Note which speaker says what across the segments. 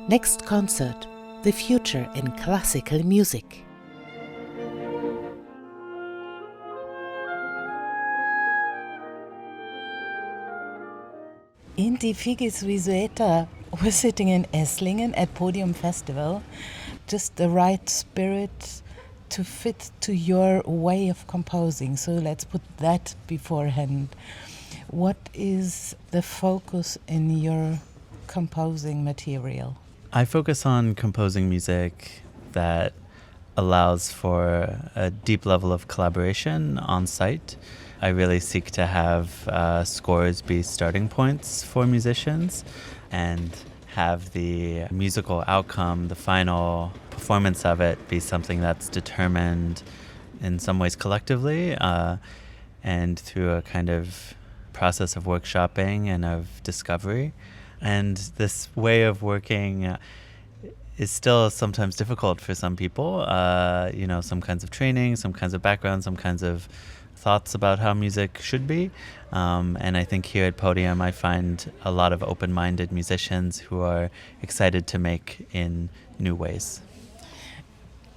Speaker 1: Next concert, the future in classical music. Inti, Figgis, Vizueta was sitting in Esslingen at Podium Festival. Just the right spirit to fit to your way of composing. So let's put that beforehand. What is the focus in your composing material?
Speaker 2: I focus on composing music that allows for a deep level of collaboration on site. I really seek to have scores be starting points for musicians and have the musical outcome, the final performance of it, be something that's determined in some ways collectively and through a kind of process of workshopping and of discovery. And this way of working is still sometimes difficult for some people. Some kinds of training, some kinds of background, some kinds of thoughts about how music should be. And I think here at Podium I find a lot of open-minded musicians who are excited to make in new ways.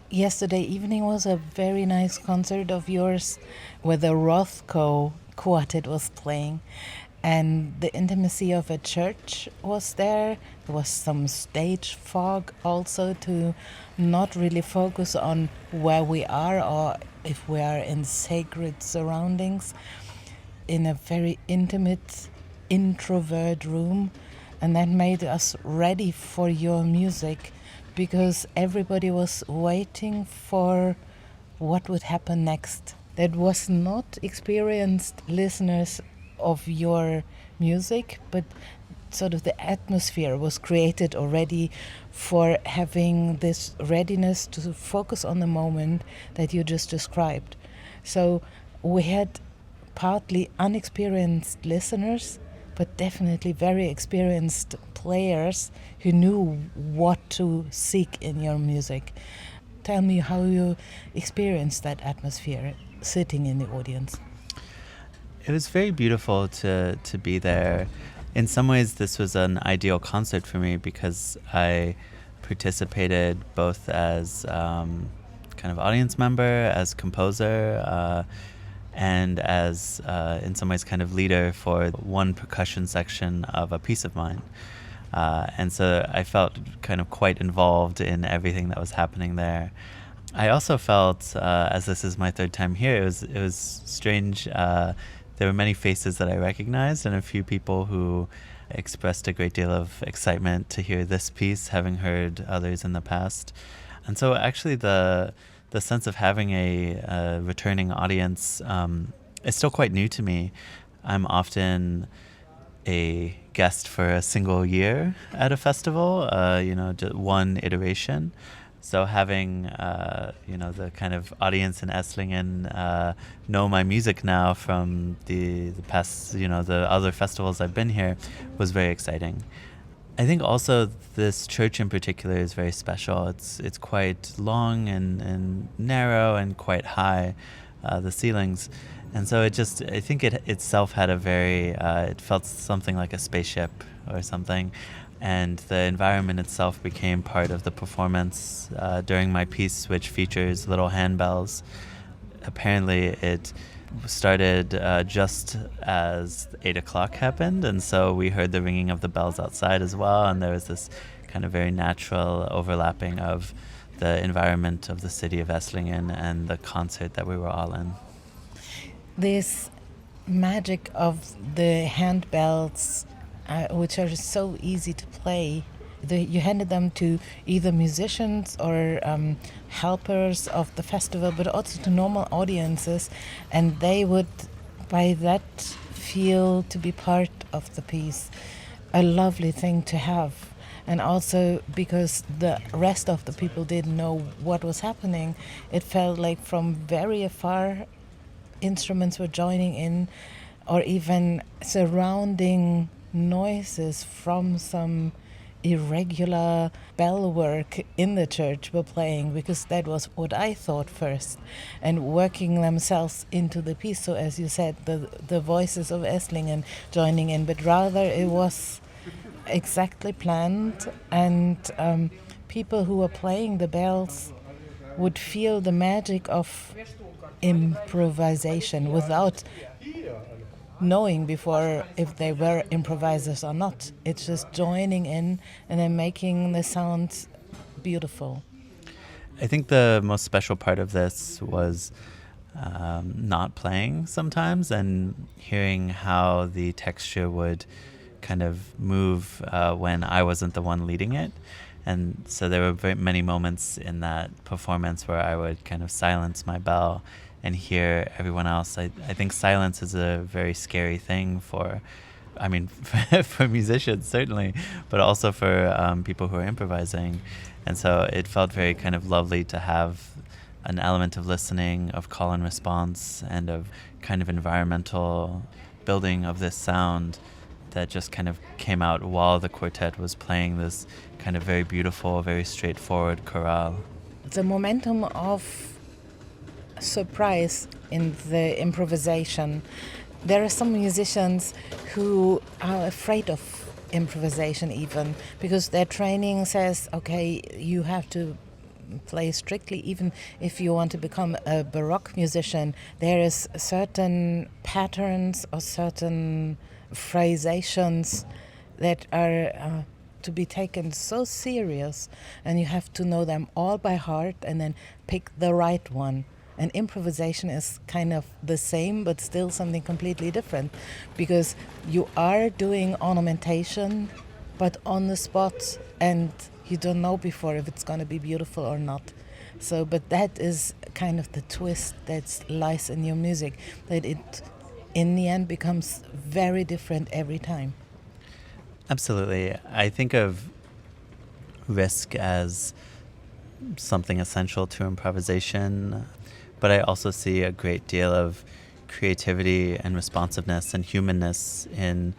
Speaker 1: Yesterday evening was a very nice concert of yours where the Rothko quartet was playing. And the intimacy of a church was there. There was some stage fog also to not really focus on where we are or if we are in sacred surroundings, in a very intimate, introvert room. And that made us ready for your music because everybody was waiting for what would happen next. That was not experienced listeners of your music, but sort of the atmosphere was created already for having this readiness to focus on the moment that you just described. So we had partly unexperienced listeners, but definitely very experienced players who knew what to seek in your music. Tell me how you experienced that atmosphere sitting in the audience.
Speaker 2: It was very beautiful to be there. In some ways, this was an ideal concert for me because I participated both as kind of audience member, as composer, and as, in some ways, kind of leader for one percussion section of a piece of mine. And so I felt kind of quite involved in everything that was happening there. I also felt, as this is my third time here, it was strange. There were many faces that I recognized and a few people who expressed a great deal of excitement to hear this piece, having heard others in the past. And so actually the sense of having a returning audience is still quite new to me. I'm often a guest for a single year at a festival, just one iteration. So having, the kind of audience in Esslingen know my music now from the past, the other festivals I've been here was very exciting. I think also this church in particular is very special. It's quite long and narrow and quite high, the ceilings. And so I think it itself had it felt something like a spaceship or something. And the environment itself became part of the performance during my piece, which features little handbells. Apparently, it started just as 8 o'clock happened, and so we heard the ringing of the bells outside as well, and there was this kind of very natural overlapping of the environment of the city of Esslingen and the concert that we were all in.
Speaker 1: This magic of the handbells, which are so easy to play. You handed them to either musicians or helpers of the festival, but also to normal audiences, and they would, by that, feel to be part of the piece. A lovely thing to have. And also because the rest of the people didn't know what was happening, it felt like from very afar instruments were joining in, or even surrounding noises from some irregular bell work in the church were playing, because that was what I thought first, and working themselves into the piece. So as you said, the voices of Esslingen joining in, but rather it was exactly planned, and people who were playing the bells would feel the magic of improvisation without knowing before if they were improvisers or not. It's just joining in and then making the sounds beautiful.
Speaker 2: I think the most special part of this was not playing sometimes and hearing how the texture would kind of move when I wasn't the one leading it. And so there were very many moments in that performance where I would kind of silence my bell and hear everyone else. I think silence is a very scary thing for, I mean, for musicians certainly, but also for people who are improvising. And so it felt very kind of lovely to have an element of listening, of call and response, and of kind of environmental building of this sound that just kind of came out while the quartet was playing this kind of very beautiful, very straightforward chorale.
Speaker 1: The momentum of surprise in the improvisation. There are some musicians who are afraid of improvisation even because their training says, okay, you have to play strictly. Even if you want to become a Baroque musician, there is certain patterns or certain phrasations that are to be taken so serious, and you have to know them all by heart and then pick the right one. And improvisation is kind of the same, but still something completely different, because you are doing ornamentation, but on the spot, and you don't know before if it's going to be beautiful or not. So, but that is kind of the twist that lies in your music, that it, in the end, becomes very different every time.
Speaker 2: Absolutely. I think of risk as something essential to improvisation, but I also see a great deal of creativity and responsiveness and humanness in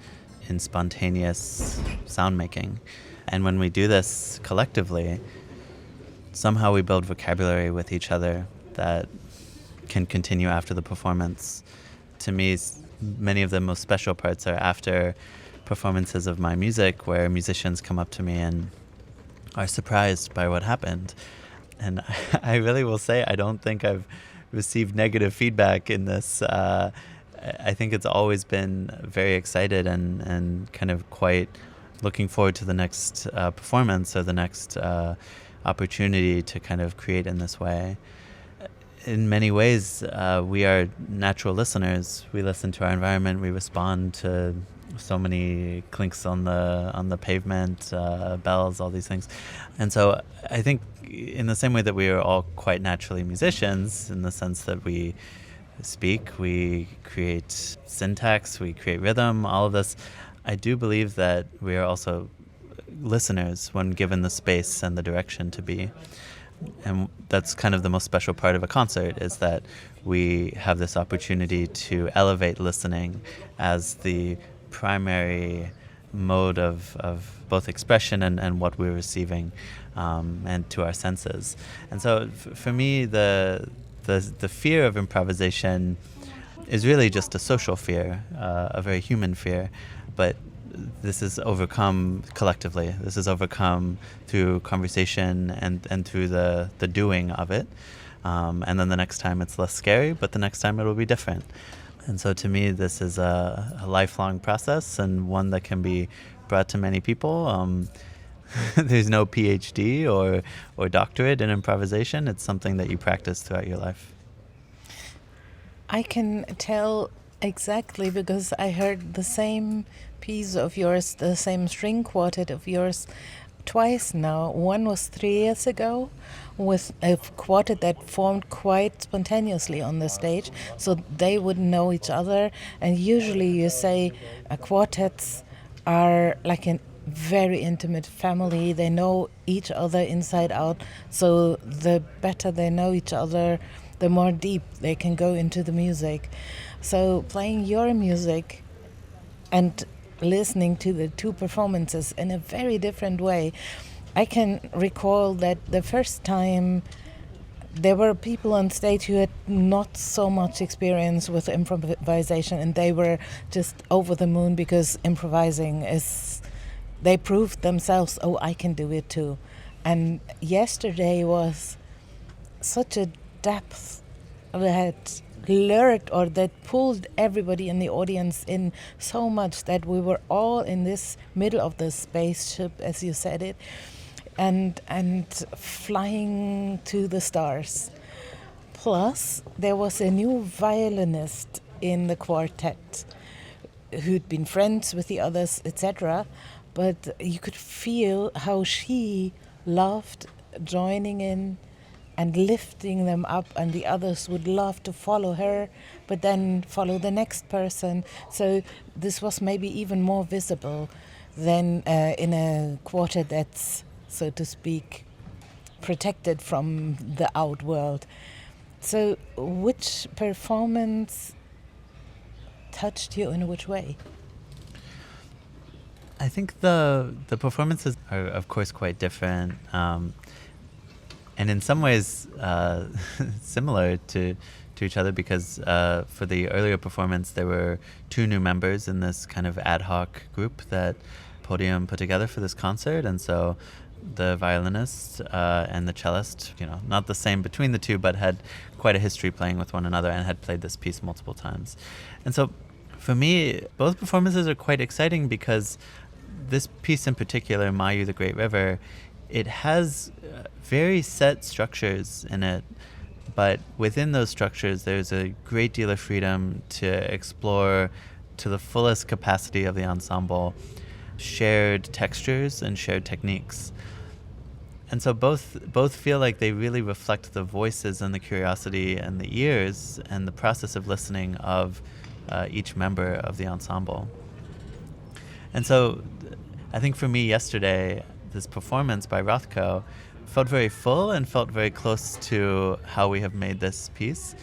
Speaker 2: spontaneous sound making. And when we do this collectively, somehow we build vocabulary with each other that can continue after the performance. To me, many of the most special parts are after performances of my music, where musicians come up to me and are surprised by what happened. And I really will say I don't think I've received negative feedback in this. I think it's always been very excited and kind of quite looking forward to the next performance or the next opportunity to kind of create in this way. In many ways, we are natural listeners. We listen to our environment. We respond to so many clinks on the pavement, bells, all these things. And so I think in the same way that we are all quite naturally musicians, in the sense that we speak, we create syntax, we create rhythm, all of this, I do believe that we are also listeners when given the space and the direction to be. And that's kind of the most special part of a concert, is that we have this opportunity to elevate listening as the primary mode of both expression and what we're receiving, and to our senses. And so for me, the fear of improvisation is really just a social fear, a very human fear, but this is overcome collectively. This is overcome through conversation and through the doing of it. And then the next time it's less scary, but the next time it'll be different. And so to me, this is a lifelong process, and one that can be brought to many people. There's no PhD or doctorate in improvisation. It's something that you practice throughout your life.
Speaker 1: I can tell exactly, because I heard the same piece of yours, the same string quartet of yours, twice now. One was 3 years ago with a quartet that formed quite spontaneously on the stage, so they wouldn't know each other. And usually you say quartets are like a very intimate family. They know each other inside out, so the better they know each other, the more deep they can go into the music. So playing your music and listening to the two performances in a very different way. I can recall that the first time there were people on stage who had not so much experience with improvisation, and they were just over the moon because improvising is they proved themselves, oh, I can do it too. And yesterday was such a depth that lured or that pulled everybody in the audience in so much that we were all in this middle of the spaceship, as you said it, and flying to the stars. Plus, there was a new violinist in the quartet who'd been friends with the others, etc. But you could feel how she loved joining in and lifting them up, and the others would love to follow her, but then follow the next person. So this was maybe even more visible than in a quartet that's, so to speak, protected from the out world. So which performance touched you in which way?
Speaker 2: I think the performances are, of course, quite different, and in some ways similar to each other, because for the earlier performance there were 2 new members in this kind of ad hoc group that Podium put together for this concert, and so the violinist and the cellist, not the same between the two, but had quite a history playing with one another and had played this piece multiple times. And so for me, both performances are quite exciting because this piece in particular, Mayu the Great River, it has very set structures in it, but within those structures there's a great deal of freedom to explore to the fullest capacity of the ensemble shared textures and shared techniques. And so both feel like they really reflect the voices and the curiosity and the ears and the process of listening of each member of the ensemble. And so I think for me yesterday, this performance by Rothko felt very full and felt very close to how we have made this piece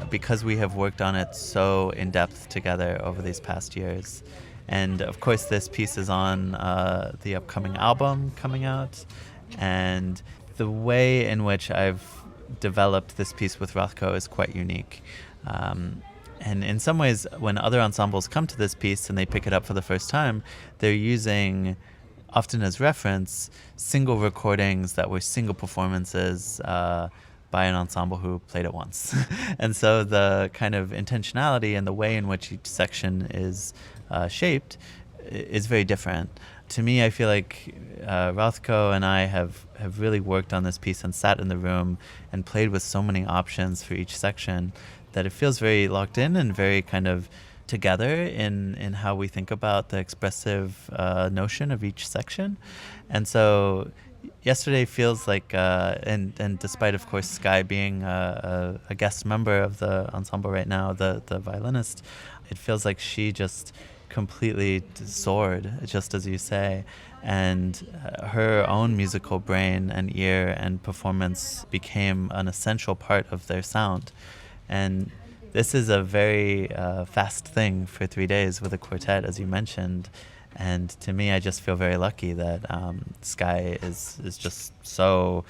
Speaker 2: because we have worked on it so in depth together over these past years. And of course this piece is on the upcoming album coming out, and the way in which I've developed this piece with Rothko is quite unique. And in some ways, when other ensembles come to this piece and they pick it up for the first time, they're using, often as reference, single recordings that were single performances by an ensemble who played it once. And so the kind of intentionality and the way in which each section is shaped is very different. To me, I feel like Rothko and I have really worked on this piece and sat in the room and played with so many options for each section that it feels very locked in and very kind of together in how we think about the expressive notion of each section. And so yesterday feels like, and despite, of course, Sky being a guest member of the ensemble right now, the violinist, it feels like she just completely soared, just as you say, and her own musical brain and ear and performance became an essential part of their sound. And this is a very fast thing for 3 days with a quartet, as you mentioned. And to me, I just feel very lucky that Sky is just so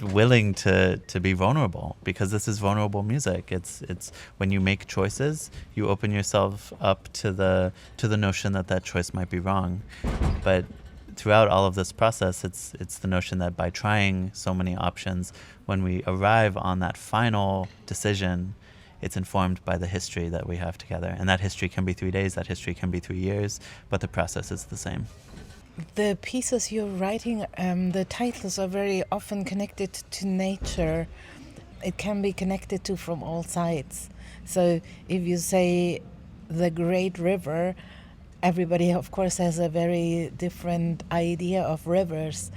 Speaker 2: willing to be vulnerable, because this is vulnerable music. It's when you make choices, you open yourself up to the notion that choice might be wrong. But throughout all of this process, it's the notion that by trying so many options, when we arrive on that final decision, it's informed by the history that we have together. And that history can be 3 days, that history can be 3 years, but the process is the same.
Speaker 1: The pieces you're writing, the titles are very often connected to nature. It can be connected to from all sides. So if you say the Great River, everybody, of course, has a very different idea of rivers.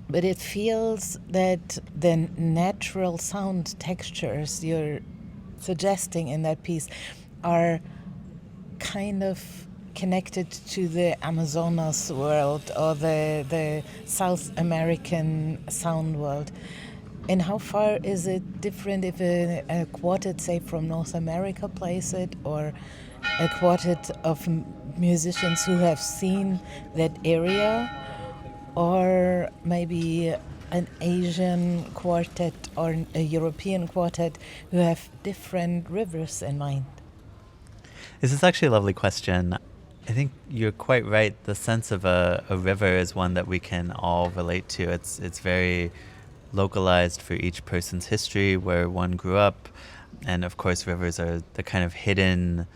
Speaker 1: But it feels that the natural sound textures you're suggesting in that piece are kind of connected to the Amazonas world or the South American sound world. And how far is it different if a quartet, say, from North America plays it, or a quartet of musicians who have seen that area, or maybe an Asian quartet or a European quartet who have different rivers in mind?
Speaker 2: This is actually a lovely question. I think you're quite right. The sense of a river is one that we can all relate to. It's very localized for each person's history, where one grew up, and of course, rivers are the kind of hidden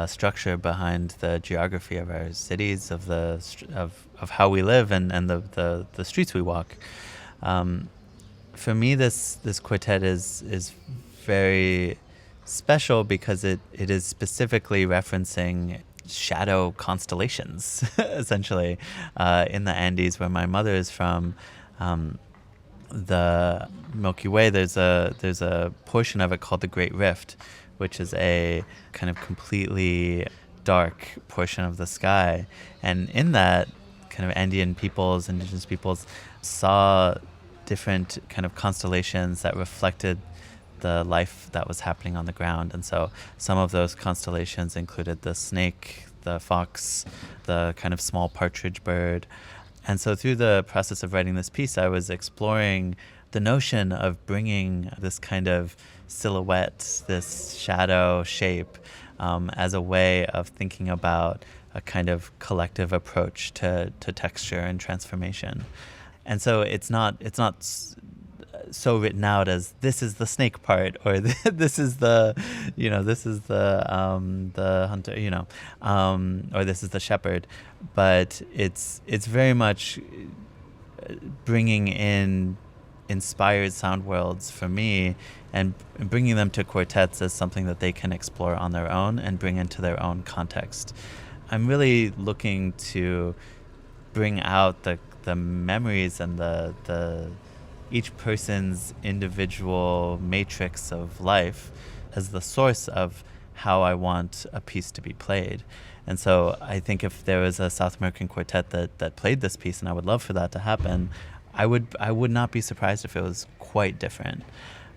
Speaker 2: structure behind the geography of our cities, of how we live, and the streets we walk. Um, for me, this quartet is very special because it is specifically referencing shadow constellations, essentially, in the Andes, where my mother is from. The Milky Way, there's a portion of it called the Great Rift, which is a kind of completely dark portion of the sky, and in that, kind of Andean peoples, indigenous peoples, saw different kind of constellations that reflected the life that was happening on the ground. And so some of those constellations included the snake, the fox, the kind of small partridge bird. And so through the process of writing this piece, I was exploring the notion of bringing this kind of silhouette, this shadow shape, as a way of thinking about a kind of collective approach to texture and transformation. And so it's not so written out as this is the snake part, or this is the hunter, or this is the shepherd, but it's very much bringing in inspired sound worlds for me, and bringing them to quartets as something that they can explore on their own and bring into their own context. I'm really looking to bring out the memories and the each person's individual matrix of life as the source of how I want a piece to be played. And so I think if there was a South American quartet that played this piece, and I would love for that to happen, I would not be surprised if it was quite different.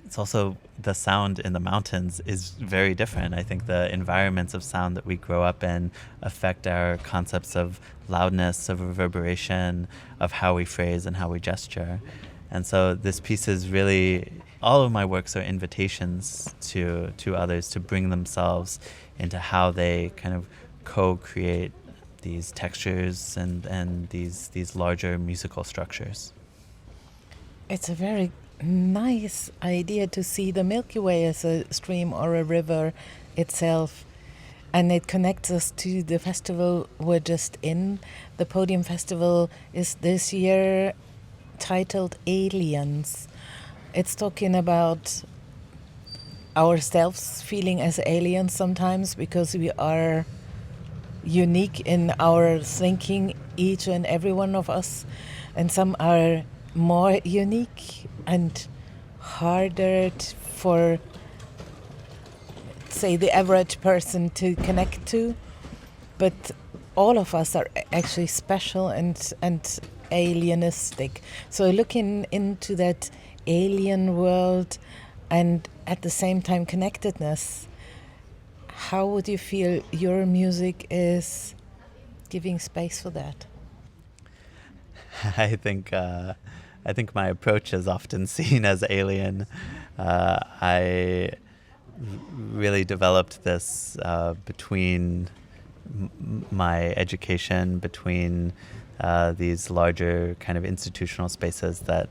Speaker 2: It's also, the sound in the mountains is very different. I think the environments of sound that we grow up in affect our concepts of loudness, of reverberation, of how we phrase and how we gesture. And so this piece is really, all of my works are invitations to others to bring themselves into how they kind of co-create these textures and these larger musical structures.
Speaker 1: It's a very nice idea to see the Milky Way as a stream or a river itself. And it connects us to the festival we're just in. The Podium Festival is this year titled Aliens. It's talking about ourselves feeling as aliens sometimes, because we are unique in our thinking, each and every one of us, and some are more unique and harder for, say, the average person to connect to, but all of us are actually special and alienistic. So looking into that alien world and at the same time connectedness, how would you feel your music is giving space for that?
Speaker 2: I think my approach is often seen as alien. I really developed this between my education, between these larger kind of institutional spaces that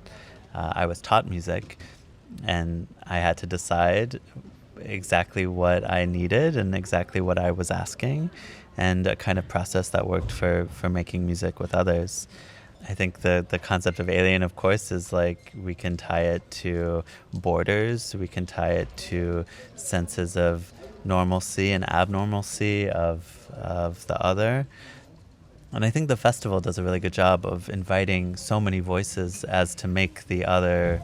Speaker 2: I was taught music, and I had to decide exactly what I needed and exactly what I was asking, and a kind of process that worked for making music with others. I think the concept of alien, of course, is like we can tie it to borders, we can tie it to senses of normalcy and abnormalcy of the other. And I think the festival does a really good job of inviting so many voices as to make the other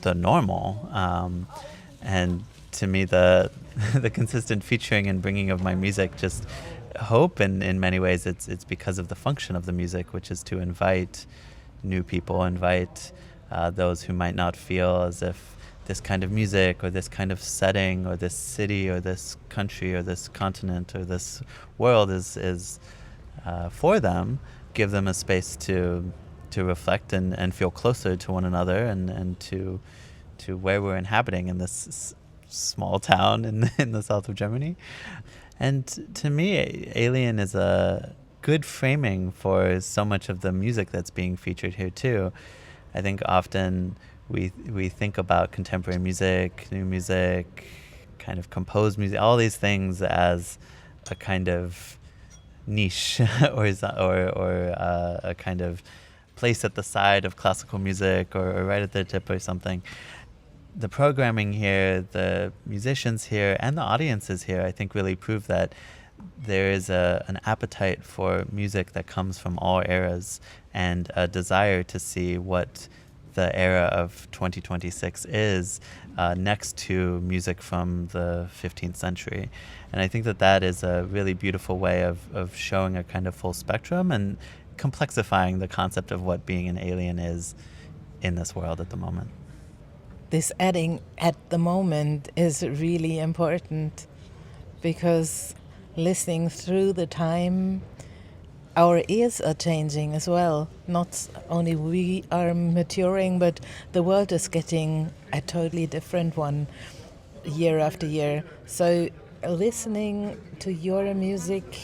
Speaker 2: the normal. And to me, the consistent featuring and bringing of my music just hope, and in many ways it's because of the function of the music, which is to invite new people, invite those who might not feel as if this kind of music or this kind of setting or this city or this country or this continent or this world is for them, give them a space to reflect and feel closer to one another and to where we're inhabiting in this small town in the south of Germany. And to me, Alien is a good framing for so much of the music that's being featured here too. I think often we think about contemporary music, new music, kind of composed music, all these things as a kind of niche or a kind of place at the side of classical music or right at the tip or something. The programming here, the musicians here, and the audiences here, I think really prove that there is an appetite for music that comes from all eras and a desire to see what the era of 2026 is next to music from the 15th century. And I think that that is a really beautiful way of showing a kind of full spectrum and complexifying the concept of what being an alien is in this world at the moment.
Speaker 1: This adding at the moment is really important because listening through the time, our ears are changing as well. Not only we are maturing, but the world is getting a totally different one year after year. So listening to your music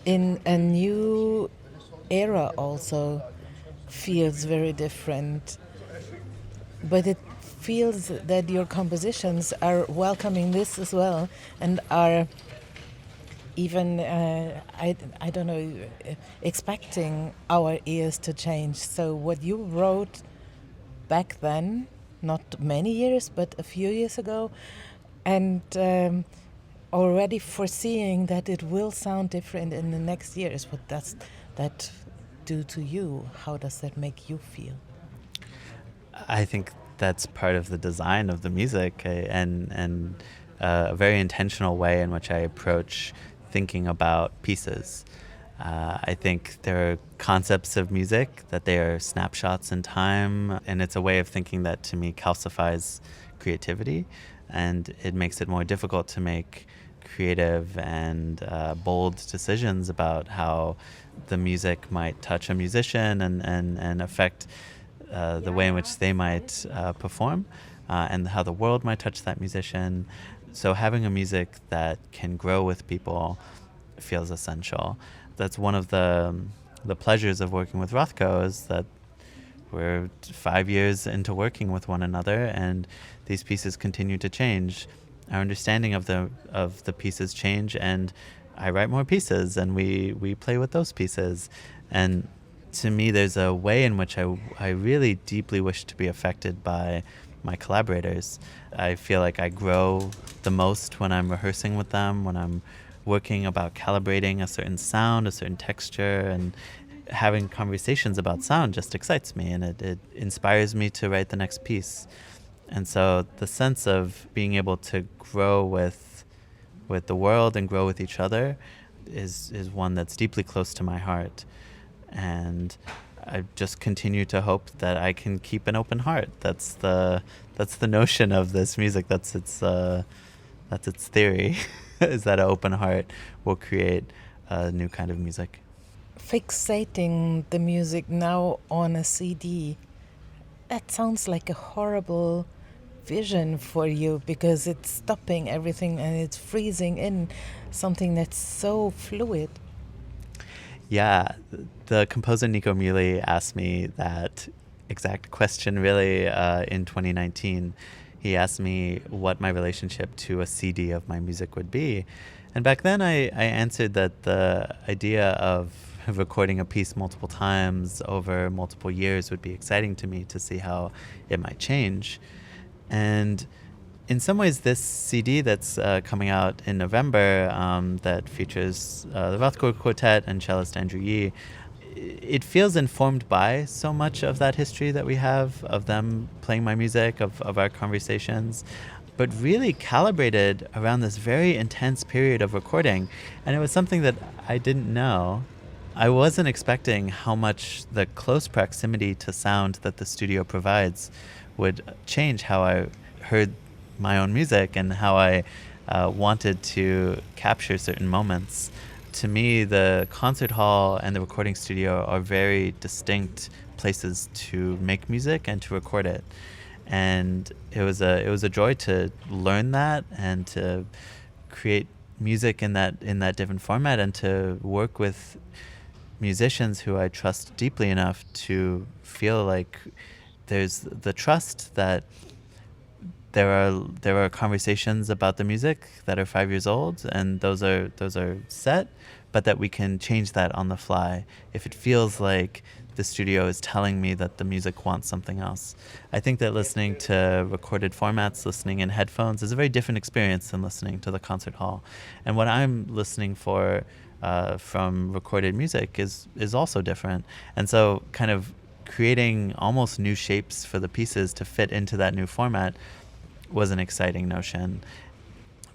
Speaker 1: in a new era also feels very different. But it feels that your compositions are welcoming this as well and are even, I don't know, expecting our ears to change. So what you wrote back then, not many years, but a few years ago, and already foreseeing that it will sound different in the next years. What does that do to you? How does that make you feel?
Speaker 2: I think that's part of the design of the music and a very intentional way in which I approach thinking about pieces. I think there are concepts of music that they are snapshots in time, and it's a way of thinking that to me calcifies creativity, and it makes it more difficult to make creative and bold decisions about how the music might touch a musician and affect the way in which they might perform and how the world might touch that musician. So having a music that can grow with people feels essential. That's one of the pleasures of working with Rothko is that we're 5 years into working with one another and these pieces continue to change. Our understanding of the pieces change, and I write more pieces and we play with those pieces. And to me, there's a way in which I really deeply wish to be affected by my collaborators. I feel like I grow the most when I'm rehearsing with them, when I'm working about calibrating a certain sound, a certain texture, and having conversations about sound just excites me and it inspires me to write the next piece. And so the sense of being able to grow with the world and grow with each other is one that's deeply close to my heart. And I just continue to hope that I can keep an open heart. That's the notion of this music. That's its theory, is that an open heart will create a new kind of music.
Speaker 1: Fixating the music now on a CD, that sounds like a horrible vision for you because it's stopping everything and it's freezing in something that's so fluid.
Speaker 2: Yeah, the composer Nico Muhly asked me that exact question really in 2019. He asked me what my relationship to a CD of my music would be. And back then I answered that the idea of recording a piece multiple times over multiple years would be exciting to me to see how it might change. And in some ways, this CD that's coming out in November that features the Rothko Quartet and cellist Andrew Yee, it feels informed by so much of that history that we have of them playing my music, of our conversations, but really calibrated around this very intense period of recording. And it was something that I didn't know. I wasn't expecting how much the close proximity to sound that the studio provides would change how I heard my own music and how I wanted to capture certain moments. To me, the concert hall and the recording studio are very distinct places to make music and to record it. And it was a joy to learn that and to create music in that different format, and to work with musicians who I trust deeply enough to feel like there's the trust that there are conversations about the music that are 5 years old, and those are set, but that we can change that on the fly if it feels like the studio is telling me that the music wants something else. I think that listening to recorded formats, listening in headphones, is a very different experience than listening to the concert hall. And what I'm listening for from recorded music is also different. And so kind of creating almost new shapes for the pieces to fit into that new format was an exciting notion.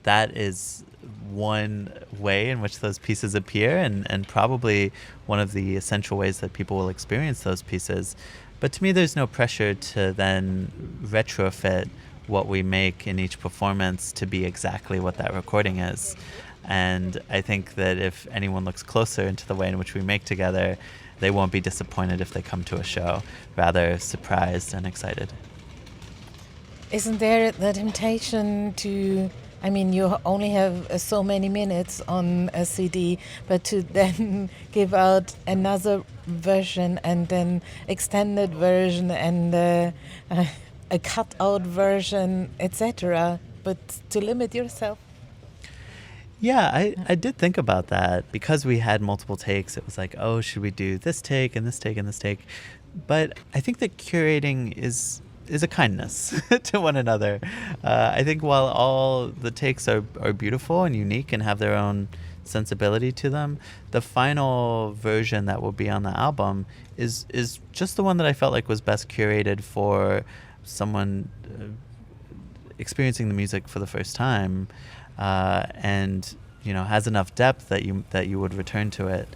Speaker 2: That is one way in which those pieces appear, and probably one of the essential ways that people will experience those pieces. But to me, there's no pressure to then retrofit what we make in each performance to be exactly what that recording is. And I think that if anyone looks closer into the way in which we make together, they won't be disappointed if they come to a show, rather surprised and excited.
Speaker 1: Isn't there the temptation to, I mean, you only have so many minutes on a CD, but to then give out another version and then extended version and a cut out version, etc., but to limit yourself?
Speaker 2: Yeah, I did think about that. Because we had multiple takes, it was like, oh, should we do this take and this take and this take? But I think that curating is a kindness to one another. I think while all the takes are beautiful and unique and have their own sensibility to them, the final version that will be on the album is just the one that I felt like was best curated for someone experiencing the music for the first time, and has enough depth that you would return to it.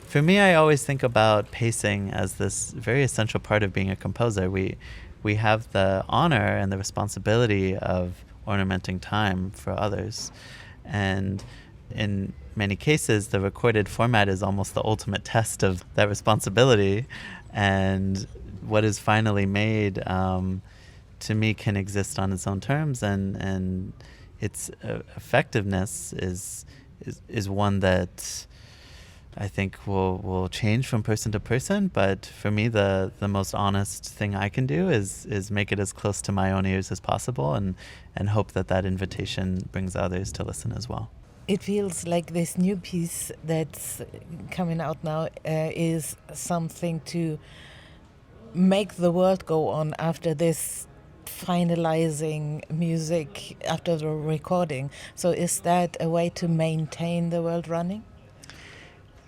Speaker 2: For me, I always think about pacing as this very essential part of being a composer. We have the honor and the responsibility of ornamenting time for others. And in many cases, the recorded format is almost the ultimate test of that responsibility. And what is finally made, to me, can exist on its own terms, and its effectiveness is one that I think will change from person to person. But for me, the most honest thing I can do is make it as close to my own ears as possible, and hope that invitation brings others to listen as well.
Speaker 1: It feels like this new piece that's coming out now is something to make the world go on after this finalizing music, after the recording. So is that a way to maintain the world running?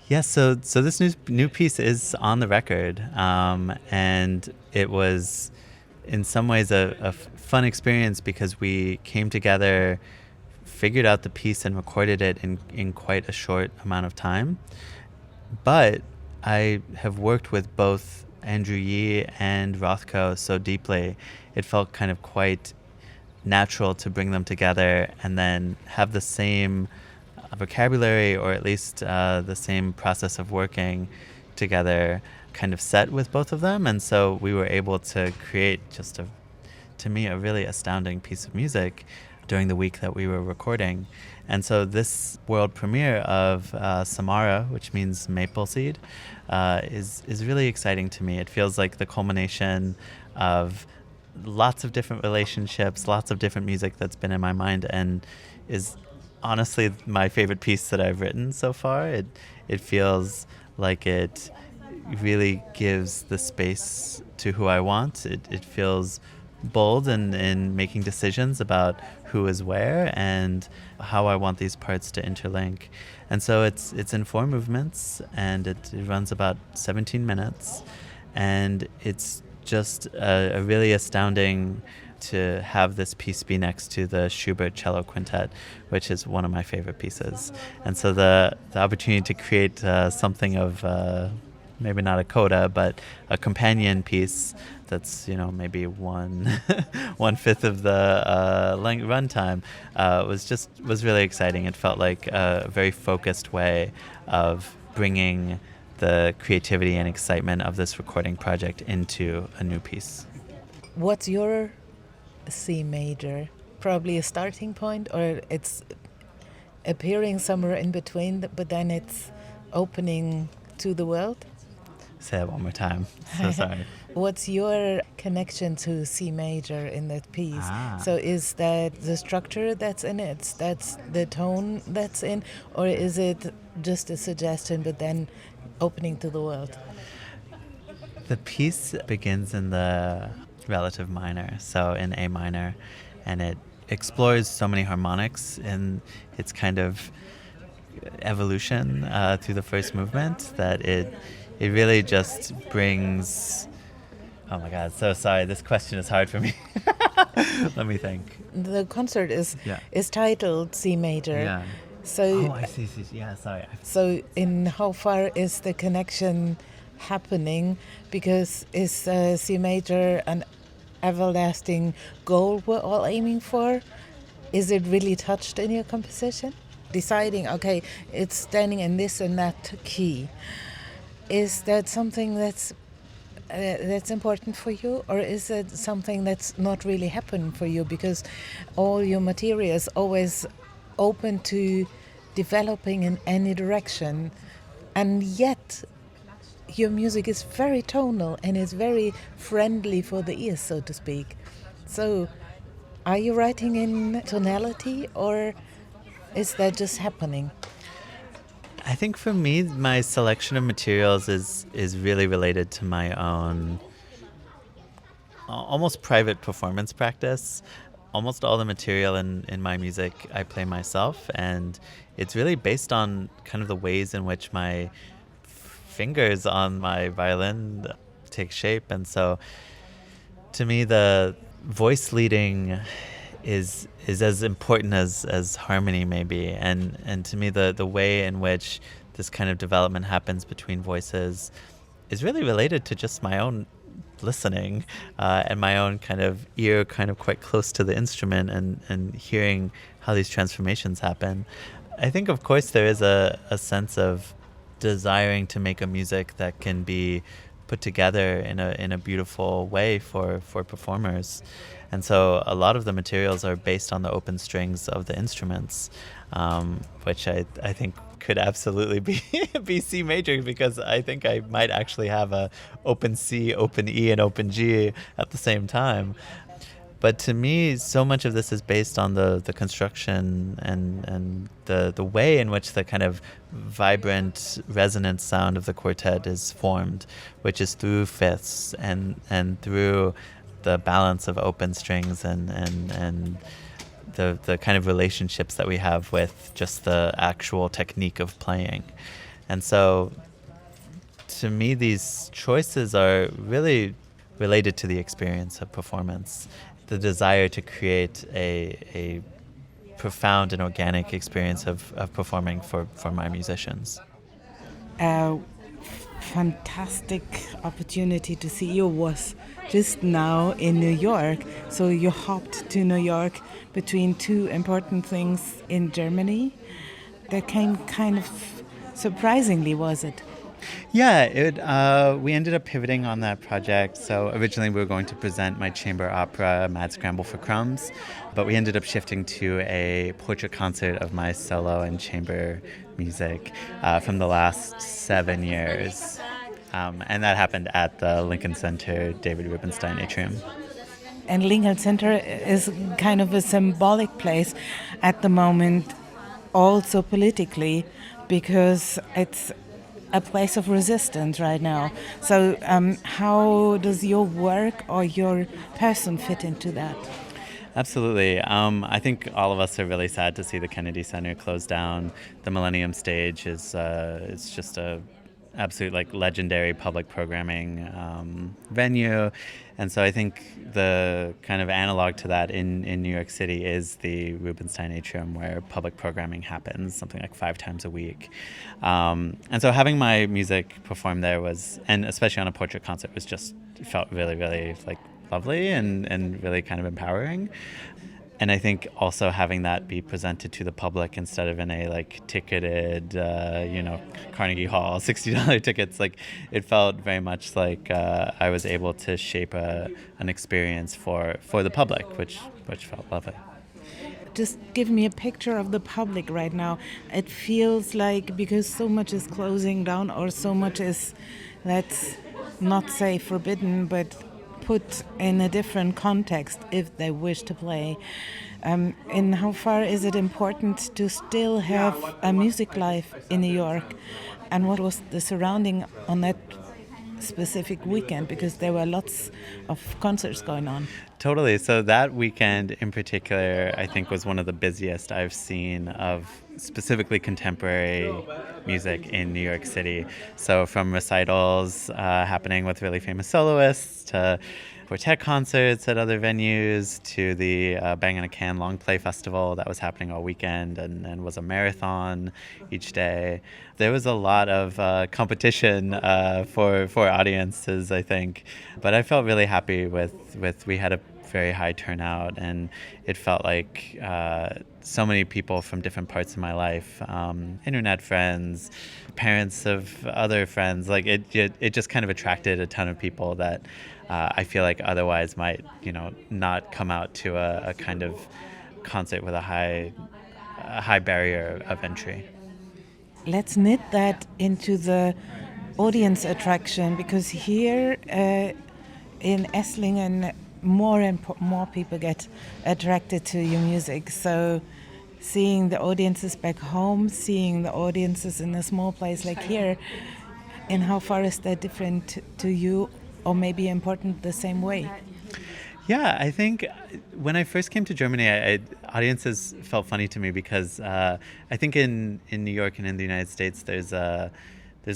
Speaker 2: Yes, so this new piece is on the record, and it was in some ways a fun experience because we came together, figured out the piece, and recorded it in quite a short amount of time. But I have worked with both Andrew Yee and Rothko so deeply, it felt kind of quite natural to bring them together and then have the same vocabulary, or at least the same process of working together kind of set with both of them. And so we were able to create just to me, a really astounding piece of music during the week that we were recording. And so this world premiere of Samara, which means maple seed, is really exciting to me. It feels like the culmination of lots of different relationships, lots of different music that's been in my mind, and is honestly my favorite piece that I've written so far. It feels like it really gives the space to who I want. It feels bold in making decisions about who is where and how I want these parts to interlink. And so it's in 4 movements, and it runs about 17 minutes, and it's just a really astounding to have this piece be next to the Schubert cello quintet, which is one of my favorite pieces. And so the opportunity to create something of maybe not a coda, but a companion piece that's maybe one fifth of the runtime was really exciting. It felt like a very focused way of bringing the creativity and excitement of this recording project into a new piece.
Speaker 1: What's your C major? Probably a starting point, or it's appearing somewhere in between, but then it's opening to the world.
Speaker 2: Say that one more time. So sorry.
Speaker 1: What's your connection to C major in that piece? So is that the structure that's in it? That's the tone that's in? Or is it just a suggestion but then opening to the world?
Speaker 2: The piece begins in the relative minor, so in A minor, and it explores so many harmonics in its kind of evolution through the first movement that it really just brings. Oh my God, so sorry. This question is hard for me. Let me think.
Speaker 1: The concert is
Speaker 2: Yeah.
Speaker 1: is titled C major.
Speaker 2: Yeah.
Speaker 1: So
Speaker 2: Oh, I see. Yeah, sorry.
Speaker 1: so in how far is the connection happening? Because is C major an everlasting goal we're all aiming for? Is it really touched in your composition? Deciding, okay, it's standing in this and that key. Is that something that's important for you, or is it something that's not really happening for you because all your material is always open to developing in any direction, and yet your music is very tonal and is very friendly for the ears, so to speak. So are you writing in tonality, or is that just happening?
Speaker 2: I think for me, my selection of materials is really related to my own almost private performance practice. Almost all the material in my music I play myself, and it's really based on kind of the ways in which my fingers on my violin take shape. And so to me, the voice leading is as important as harmony maybe, and to me the way in which this kind of development happens between voices is really related to just my own listening and my own kind of ear kind of quite close to the instrument and hearing how these transformations happen. I think of course there is a sense of desiring to make a music that can be put together in a beautiful way for performers. And so a lot of the materials are based on the open strings of the instruments, which I think could absolutely be C major, because I think I might actually have a open C, open E, and open G at the same time. But to me, so much of this is based on the construction and the way in which the kind of vibrant resonant sound of the quartet is formed, which is through fifths and through the balance of open strings and the kind of relationships that we have with just the actual technique of playing. And so to me, these choices are really related to the experience of performance, the desire to create a profound and organic experience of performing for my musicians.
Speaker 1: Fantastic opportunity to see you was just now in New York. So you hopped to New York between two important things in Germany. That came kind of surprisingly, was it?
Speaker 2: Yeah, we ended up pivoting on that project. So originally we were going to present my chamber opera, Mad Scramble for Crumbs, but we ended up shifting to a portrait concert of my solo and chamber music from the last 7 years. And that happened at the Lincoln Center David Rubenstein Atrium.
Speaker 1: And Lincoln Center is kind of a symbolic place at the moment, also politically, because it's a place of resistance right now. So how does your work or your person fit into that?
Speaker 2: Absolutely. I think all of us are really sad to see the Kennedy Center close down. The Millennium Stage is it's just a absolute legendary public programming venue. And so I think the kind of analog to that in New York City is the Rubenstein Atrium, where public programming happens something like 5 times a week. And so having my music performed there was, and especially on a portrait concert, felt really, really lovely and really kind of empowering. And I think also having that be presented to the public instead of in a ticketed, Carnegie Hall $60 tickets, it felt very much like I was able to shape an experience for the public, which felt lovely.
Speaker 1: just give me a picture of the public right now. It feels like because so much is closing down or so much is, let's not say forbidden, but put in a different context if they wish to play. And how far is it important to still have a music life in New York? And what was the surrounding on that specific weekend? Because there were lots of concerts going on.
Speaker 2: Totally. So that weekend in particular, I think was one of the busiest I've seen of specifically contemporary music in New York City. So from recitals happening with really famous soloists to quartet concerts at other venues to the Bang in a Can Long Play Festival that was happening all weekend and was a marathon each day. There was a lot of competition for audiences, I think. But I felt really happy with we had a very high turnout, and it felt like so many people from different parts of my life, internet friends, parents of other friends, like it just kind of attracted a ton of people that I feel like otherwise might, not come out to a kind of concert with a high barrier of entry.
Speaker 1: Let's knit that into the audience attraction, because here in Esslingen, more and more people get attracted to your music. So seeing the audiences back home, seeing the audiences in a small place like here, and how far is that different to you, or maybe important the same way?
Speaker 2: Yeah, I think when I first came to Germany, audiences felt funny to me because I think in New York and in the United States, there's a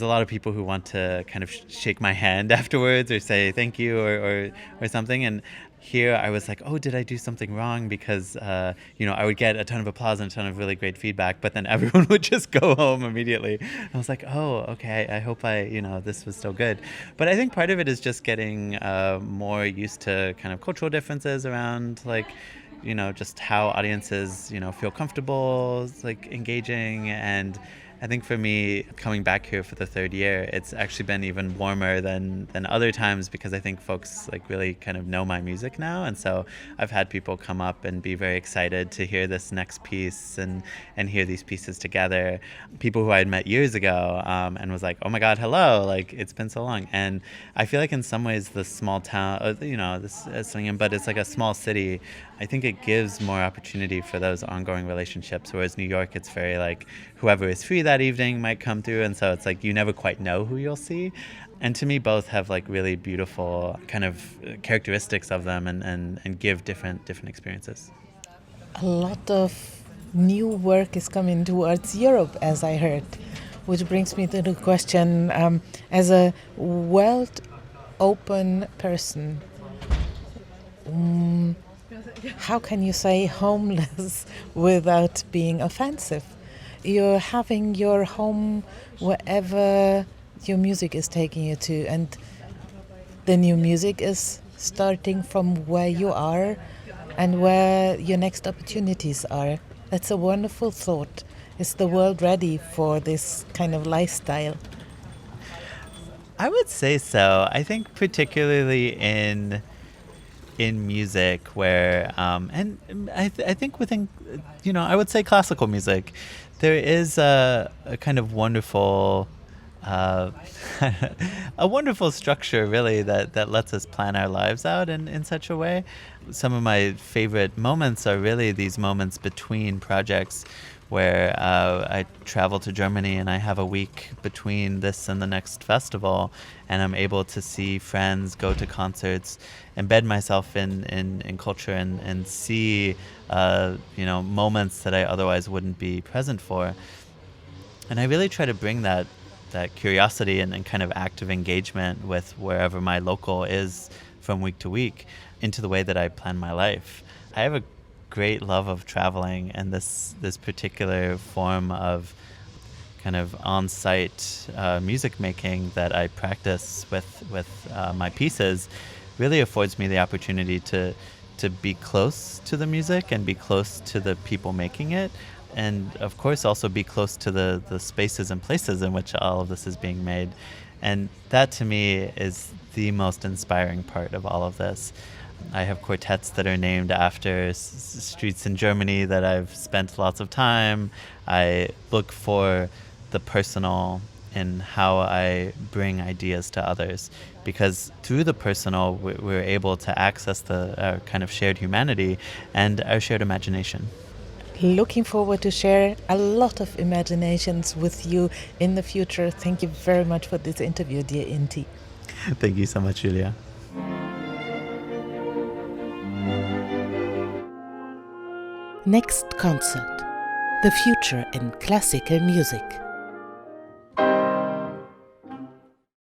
Speaker 2: lot of people who want to kind of shake my hand afterwards or say thank you or something. And here I was like, oh, did I do something wrong? Because, I would get a ton of applause and a ton of really great feedback, but then everyone would just go home immediately. I was like, oh, okay, I hope this was still good. But I think part of it is just getting more used to kind of cultural differences around just how audiences, feel comfortable, engaging. And I think for me, coming back here for the third year, it's actually been even warmer than other times because I think folks really kind of know my music now. And so I've had people come up and be very excited to hear this next piece and hear these pieces together. People who I had met years ago and was like, oh my God, hello, it's been so long. And I feel like in some ways the small town, this is Swingen, but it's like a small city. I think it gives more opportunity for those ongoing relationships, whereas New York, it's very whoever is free that evening might come through, and so it's you never quite know who you'll see. And to me, both have really beautiful kind of characteristics of them and give different experiences.
Speaker 1: A lot of new work is coming towards Europe, as I heard, which brings me to the question, as a world open person, how can you say homeless without being offensive? You're having your home wherever your music is taking you to, and the new music is starting from where you are and where your next opportunities are. That's a wonderful thought. Is the world ready for this kind of lifestyle?
Speaker 2: I would say so. I think particularly in music where and I think within I would say classical music, there is a kind of wonderful a wonderful structure really that lets us plan our lives out in such a way. Some of my favorite moments are really these moments between projects where I travel to Germany and I have a week between this and the next festival, and I'm able to see friends, go to concerts, embed myself in culture and see moments that I otherwise wouldn't be present for. And I really try to bring that curiosity and kind of active engagement with wherever my local is from week to week into the way that I plan my life. I have a great love of traveling, and this particular form of kind of on-site music making that I practice with my pieces really affords me the opportunity to be close to the music and be close to the people making it, and of course also be close to the spaces and places in which all of this is being made. And that to me is the most inspiring part of all of this. I have quartets that are named after streets in Germany that I've spent lots of time. I look for the personal in how I bring ideas to others, because through the personal, we're able to access the kind of shared humanity and our shared imagination.
Speaker 1: Looking forward to share a lot of imaginations with you in the future. Thank you very much for this interview, dear Inti.
Speaker 2: Thank you so much, Julia.
Speaker 1: Next concert: the future in classical music.